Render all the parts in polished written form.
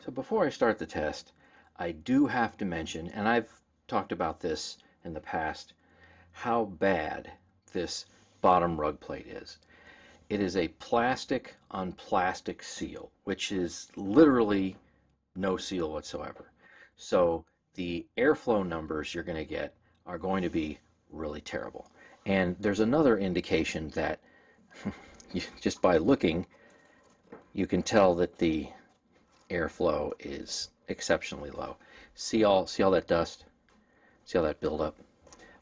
So before I start the test, I do have to mention, and I've talked about this in the past, how bad this bottom rug plate is. It is a plastic on plastic seal, which is literally no seal whatsoever. So the airflow numbers you're going to get are going to be really terrible. And there's another indication that just by looking, you can tell that the airflow is exceptionally low. See all that dust? See all that buildup?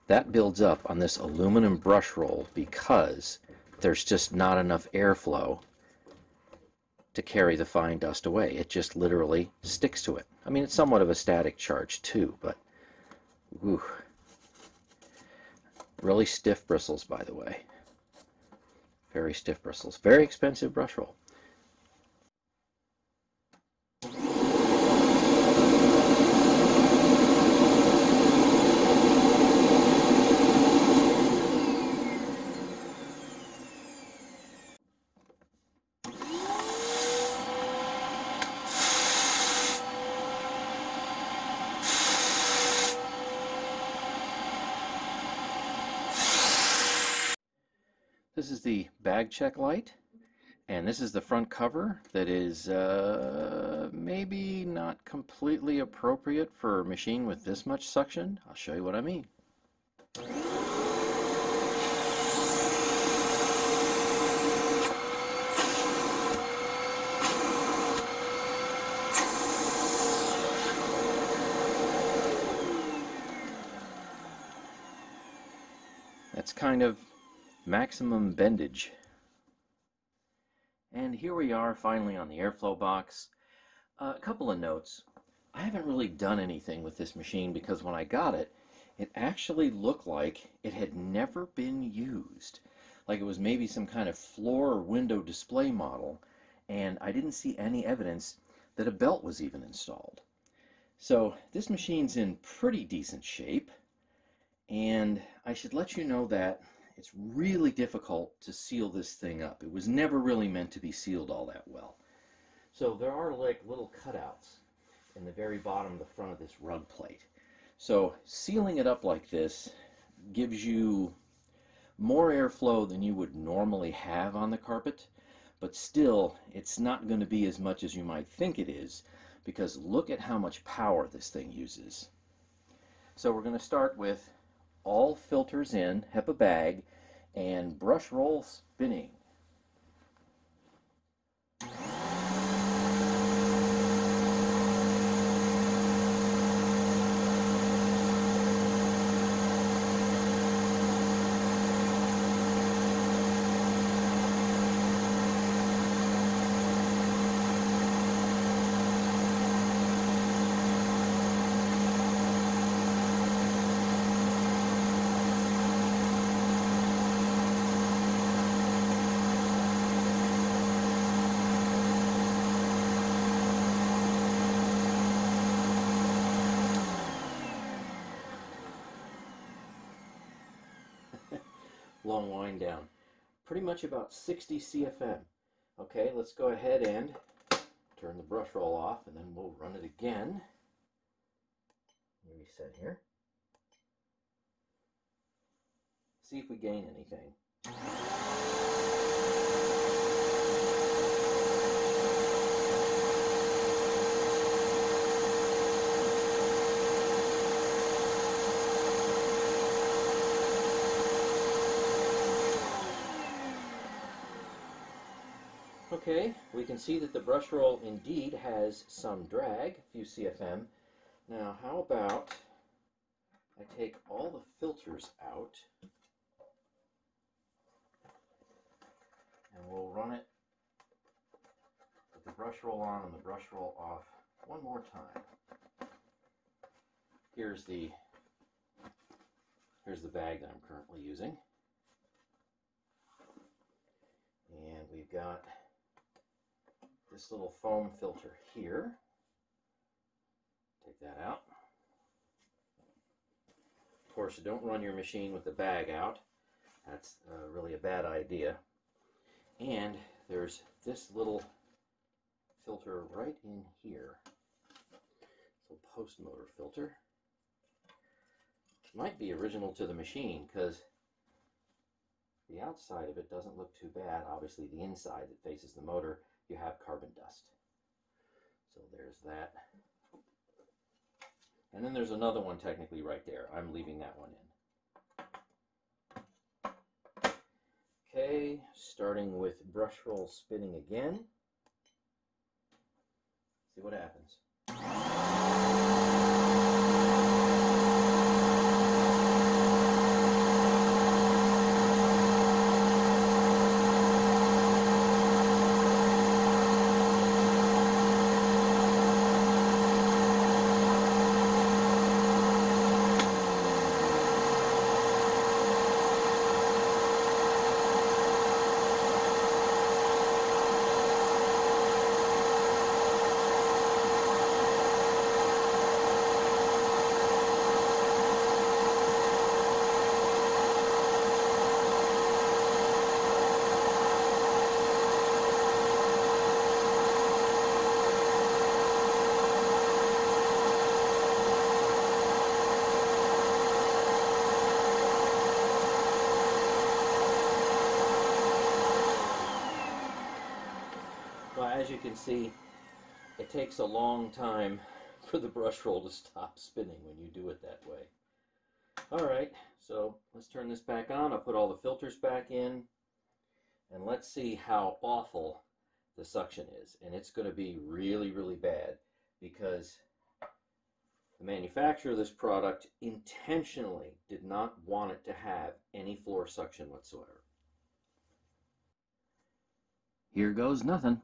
That builds up on this aluminum brush roll because there's just not enough airflow to carry the fine dust away. It just literally sticks to it. I mean, it's somewhat of a static charge too, but whew, really stiff bristles, by the way. Very stiff bristles. Very expensive brush roll. This is the bag check light, and this is the front cover that is maybe not completely appropriate for a machine with this much suction. I'll show you what I mean. That's kind of maximum bendage. And here we are finally on the airflow box. A couple of notes. I haven't really done anything with this machine because when I got it, it actually looked like it had never been used. Like it was maybe some kind of floor or window display model, and I didn't see any evidence that a belt was even installed. So this machine's in pretty decent shape, and I should let you know that it's really difficult to seal this thing up. It was never really meant to be sealed all that well. So there are like little cutouts in the very bottom of the front of this rug plate. So sealing it up like this gives you more airflow than you would normally have on the carpet, but still it's not going to be as much as you might think it is, because look at how much power this thing uses. So we're going to start with all filters in, HEPA bag, and brush roll spinning. Long wind down. Pretty much about 60 CFM. Okay, let's go ahead and turn the brush roll off, and then we'll run it again. Reset here. See if we gain anything. Okay, we can see that the brush roll indeed has some drag, a few CFM. Now, how about I take all the filters out and we'll run it with the brush roll on and the brush roll off one more time. Here's the bag that I'm currently using. And we've got this little foam filter here. Take that out. Of course, don't run your machine with the bag out. That's really a bad idea. And there's this little filter right in here. So post-motor filter. Might be original to the machine because the outside of it doesn't look too bad. Obviously the inside that faces the motor, you have carbon dust. So there's that. And then there's another one technically right there. I'm leaving that one in. Okay, starting with brush roll spinning again. See what happens. Well, as you can see, it takes a long time for the brush roll to stop spinning when you do it that way. Alright, so let's turn this back on. I'll put all the filters back in, and let's see how awful the suction is. And it's going to be really, really bad because the manufacturer of this product intentionally did not want it to have any floor suction whatsoever. Here goes nothing.